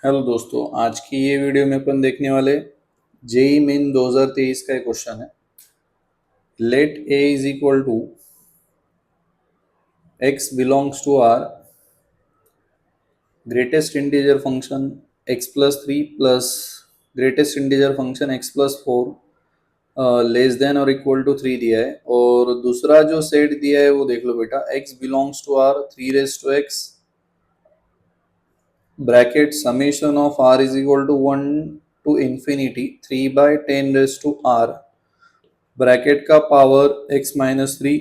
Hello दोस्तों, आज की ये वीडियो में अपन देखने वाले जेई मेन 2023 का एक क्वेश्चन है। Let a is equal to x belongs to R, greatest integer function x plus three plus greatest integer function x plus four less than और इक्वल टू थ्री दिया है। और दूसरा जो सेट दिया है वो देख लो बेटा, x belongs to R three raise to x bracket summation of r is equal to one to infinity three by ten raise to r bracket का power x minus three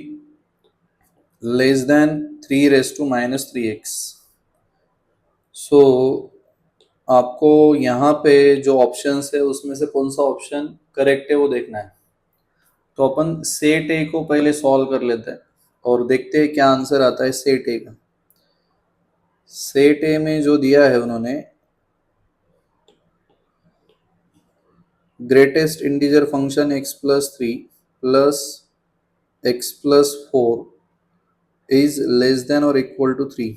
less than three raise to minus three x. So आपको यहाँ पे जो options है उसमें से कौन सा ऑप्शन करेक्ट है वो देखना है। तो अपन सेट ए को पहले सॉल्व कर लेते हैं और देखते हैं क्या आंसर आता है सेट ए का। सेट ए में जो दिया है उन्होंने, greatest integer function x plus three plus x plus four is less than और इक्वल टू थ्री।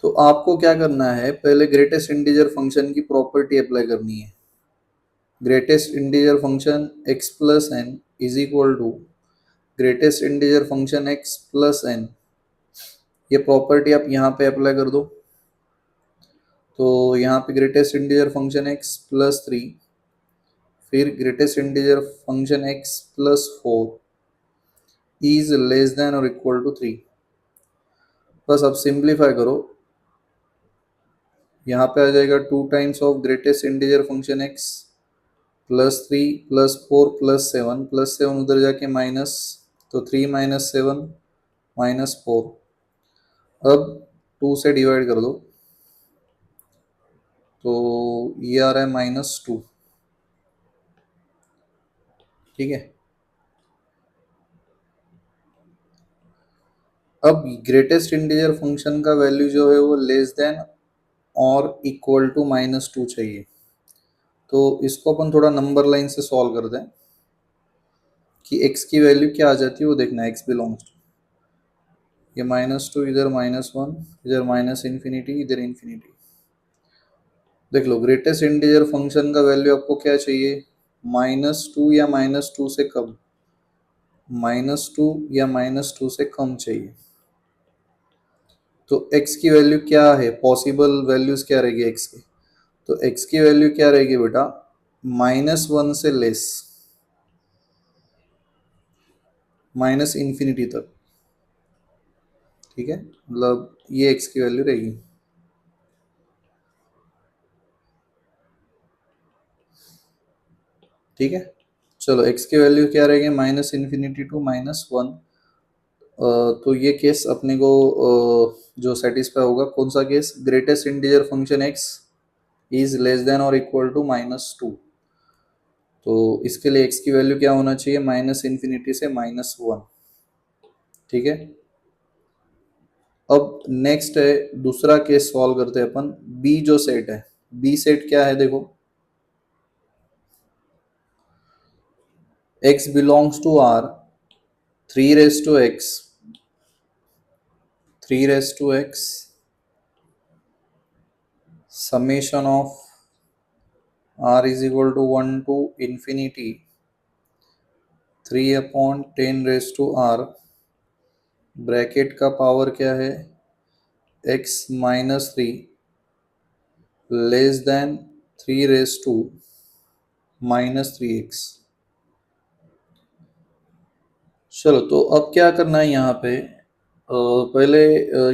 तो आपको क्या करना है, पहले ग्रेटेस्ट इंटीजर फंक्शन की प्रॉपर्टी अप्लाई करनी है। Greatest integer function x plus n is equal to greatest integer function x plus n. ये प्रॉपर्टी आप यहाँ पे अप्लाई कर दो। तो यहाँ पे greatest integer function x plus three, फिर greatest integer function x plus four is less than और इक्वल टू थ्री। बस अब सिंप्लीफाई करो, यहाँ पे आ जाएगा two times of greatest integer function x plus three plus four plus seven उधर जाके माइनस, तो three minus seven minus four. अब टू से डिवाइड कर दो तो ये आ रहा है माइनस टू। ठीक है, अब ग्रेटेस्ट इंटीजर फंक्शन का वैल्यू जो है वो लेस देन और इक्वल टू माइनस टू चाहिए। तो इसको अपन थोड़ा नंबर लाइन से सॉल्व कर दें कि x की वैल्यू क्या आ जाती है वो देखना है। x बिलोंग्स टू ये माइनस टू, इधर माइनस वन, इधर माइनस इन्फिनिटी, इधर इन्फिनिटी। देख लो, ग्रेटेस्ट इंटीजर फंक्शन का वैल्यू आपको क्या चाहिए, माइनस टू या माइनस टू से कम, माइनस टू या माइनस टू से कम चाहिए। तो x की वैल्यू क्या है, पॉसिबल वैल्यूज क्या रहेगी x की, तो x की वैल्यू क्या रहेगी बेटा, माइनस वन से लेस, माइनस इन्फिनिटी तक। ठीक है, मतलब ये x की वैल्यू रहेगी। ठीक है, चलो x की वैल्यू क्या रहेगी, minus infinity to minus one. तो ये केस अपने को जो सेटिस्फाई होगा, कौन सा case, greatest integer function x is less than और इक्वल टू माइनस टू। तो इसके लिए x की वैल्यू क्या होना चाहिए, माइनस इन्फिनिटी से माइनस वन। ठीक है, अब नेक्स्ट है दूसरा केस सॉल्व करते हैं अपन। बी जो सेट है, बी सेट क्या है देखो, x belongs to r three raise to x, three raise to x summation of r is equal to 1 to infinity 3 upon 10 raise to r, bracket का power क्या है, x minus three less than three raise to minus three x. चलो, तो अब क्या करना है यहाँ पे, पहले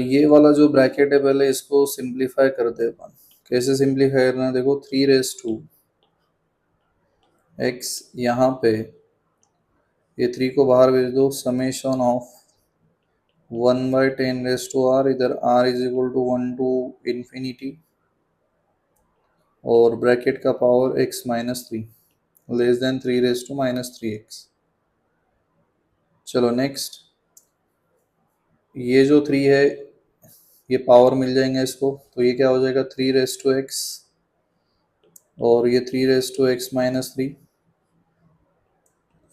ये वाला जो ब्रैकेट है पहले इसको सिंप्लीफाई करते हैं अपन। कैसे सिंप्लीफाई करना है देखो, थ्री रेस टू एक्स, यहाँ पे ये थ्री को बाहर भेज दो, summation of one by ten raise to r, इधर r is equal to one to infinity और ब्रैकेट का power x minus three less than three raise to minus three x. चलो नेक्स्ट, ये जो थ्री है ये पावर मिल जाएंगे इसको, तो ये क्या हो जाएगा, थ्री रेस टू एक्स और ये three raise to x minus three,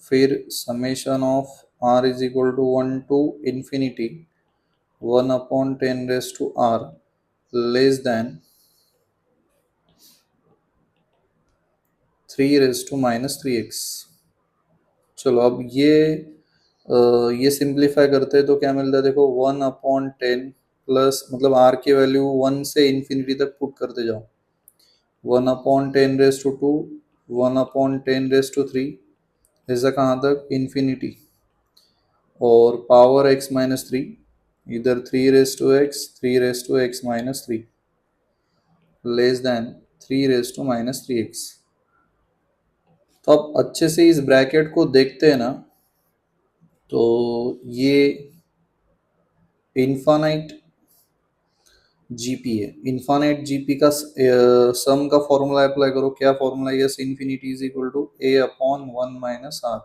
फिर summation of r is equal to one to infinity one upon ten raise to r less than 3⁻³ चलो अब ये सिंप्लीफाई करते हैं तो क्या मिलता है देखो 1/10 प्लस मतलब r की वैल्यू 1 से इन्फिनिटी तक पुट करते जाओ 1/10⁻², 1/10⁻³ ऐसा कहाँ तक इन्फिनिटी और पावर x-3 इधर 3⁻x लेस देन 3⁻3x। तो अब अच्छे से इस ब्रैकेट को देखते हैं ना तो ये इन्फानाइट जीपी है। इन्फानाइट जीपी का सम का फॉर्मूला अप्लाई करो। क्या formula? S infinity is equal to a/1 - r।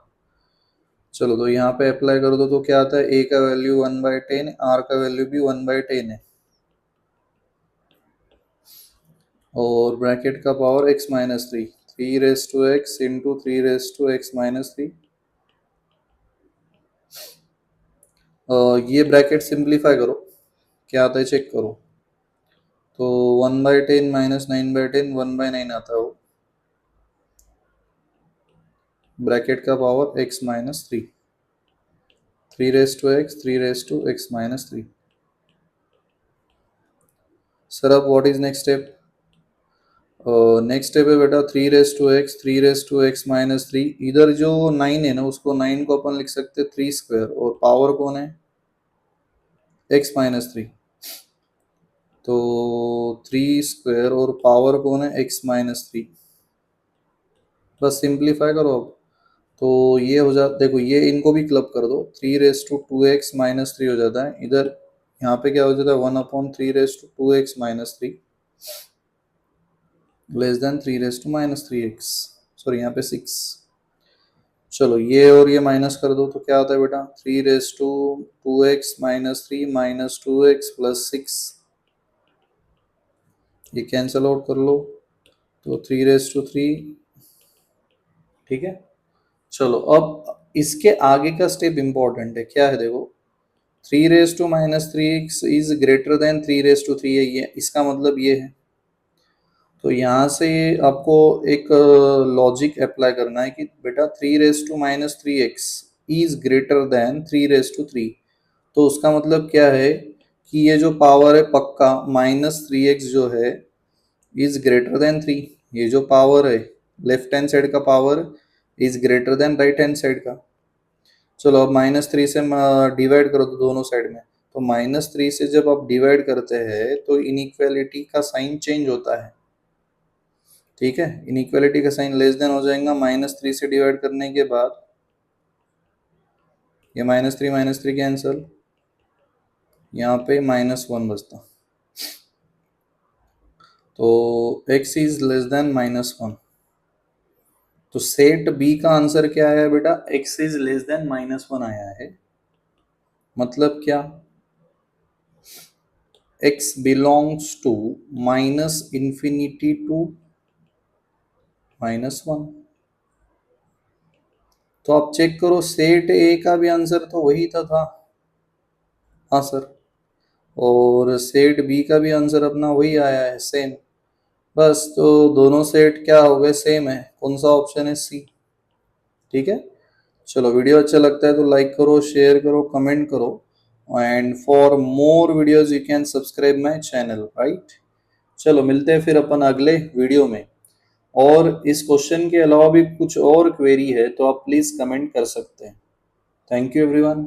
चलो तो यहाँ पे अप्लाई कर दो तो क्या आता है a का वैल्यू 1/10, r का वैल्यू भी 1/10 है और ब्रैकेट का power x-3 3x into 3x-3 ये ब्रैकेट सिंप्लीफाई करो क्या आता है चेक करो तो 1/10 - 9/10 1/9 आता है वो ब्रैकेट का पावर x-3 3x सर अब what is next step? Next step है बेटा 3x इधर जो 9 है ना उसको 9 को अपन लिख सकते हैं 3² और पावर कौन है x-3 तो 3² और पावर कौन है x-3 बस सिंप्लीफाई करो अब तो ये हो जाता देखो ये इनको भी क्लब कर दो 3⁻2x-3 हो जाता है इधर यहाँ पे क्या हो जाता है 1/3⁻2x-3 less than 3⁻3x sorry यहाँ पे 6 चलो ये और ये माइनस कर दो तो क्या होता है बेटा 3⁻2x-3 - 2x + 6 ये कैंसल आउट कर लो तो 3⁻3 ठीक है। चलो अब इसके आगे का स्टेप इंपॉर्टेंट है क्या है देखो 3⁻3x इज ग्रेटर देन 3⁻3 है ये इसका मतलब ये है तो यहाँ से आपको एक लॉजिक अप्लाई करना है कि बेटा 3⁻3x इज ग्रेटर देन 3⁻3 तो उसका मतलब क्या है कि ये जो पावर है पक्का -3x जो है इज ग्रेटर देन 3 ये जो पावर है लेफ्ट हैंड साइड का power is greater than right hand side का चलो अब -3 से डिवाइड करो तो दोनों साइड में तो -3 से जब आप डिवाइड करते हैं तो इनइक्वालिटी का साइन चेंज होता है ठीक है इनइक्वालिटी का साइन लेस देन हो जाएगा -3 से डिवाइड करने के बाद ये -3 कैंसल यहाँ पे -1 बचता तो x इज लेस देन -1 तो सेट बी का आंसर क्या आया बेटा x इज लेस देन -1 आया है मतलब क्या x बिलोंग्स टू -∞ टू -1 तो आप चेक करो सेट ए का भी आंसर तो वही था हाँ सर और सेट बी का भी आंसर अपना वही आया है सेम बस तो दोनों सेट क्या हो गए सेम है कौन सा ऑप्शन है सी ठीक है। चलो वीडियो अच्छा लगता है तो लाइक करो शेयर करो कमेंट करो and for more videos you can subscribe my channel right. चलो मिलते हैं फिर अपन अगले वीडियो में और इस क्वेश्चन के अलावा भी कुछ और क्वेरी है तो आप प्लीज कमेंट कर सकते हैं। Thank you everyone.